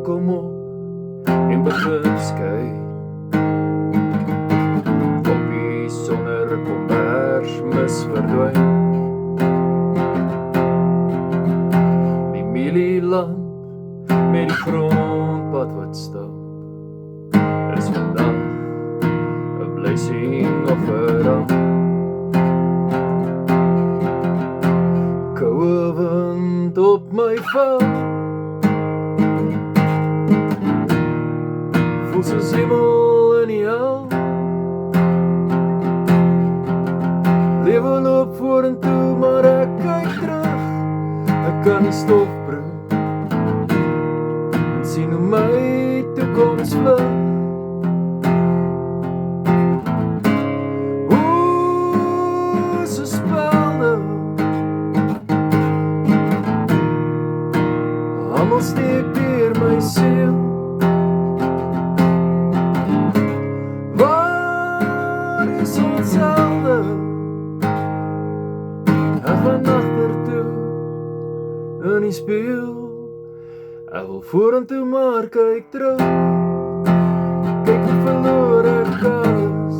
kom op en begin skei. Koppie sonder kombers mis verdwyn. Die mielielamp met die grondpad wat stamp is vandag 'n blessing of 'n ramp. Koue wind op my vel, voel soos hemel in die hel. Lewe loop vorentoe, maar ek kyk terug. Ek kan nie stop broek en sien hoe my toekoms vlug. Oeh, so spelde almal steek deur my siel. Waar is ons helde? Ek gaan agtertoe in die spieël. Ek wil vorentoe maar kyk terug. Kyk hoe verloor ek alles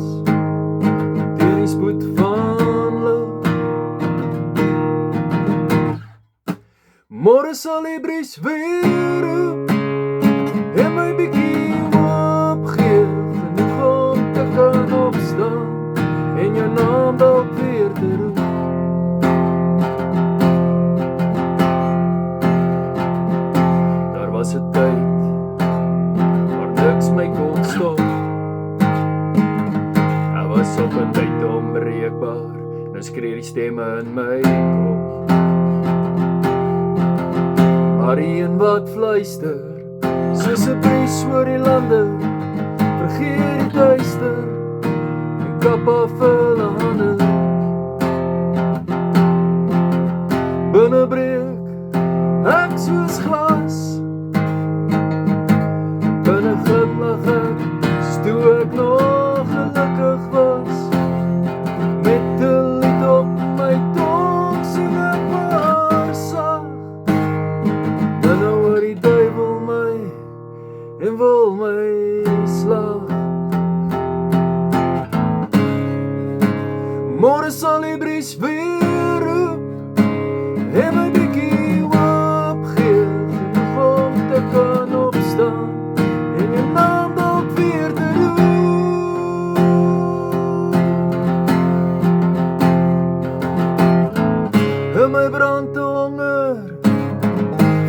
teen die spoed van lig. Môre sal die bries weer roep en my bietjie opgee, genoeg om te kan opstaan en jou naam dalk weer te roep. Daar was 'n tyd waar niks my kon stop. Ek was op 'n tyd onbreekbaar, nou skree die stemme in my kop. Maar die een wat fluister, soos 'n bries oor die lande, vergeet die duister en kap af hulle hande. Binne breek ek soos glas, binne glimlag ek soos toe ek nog gelukkig was. Met 'n lied op my tong sing ek maar sag. Dan nou hoor die duiwel my en wil my slag. Môre sal die bries weer roep en my bietjie opgee, genoeg om te kan opstaan en jou naam dalk weer te roep. En my brand honger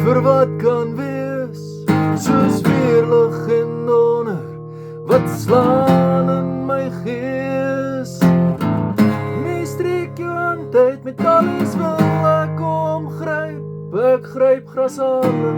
vir wat kan wees, soos weerlig en donder wat slaan in my gees. Nie streek jou hand uit met alles wil ek omgryp, ek gryp grashale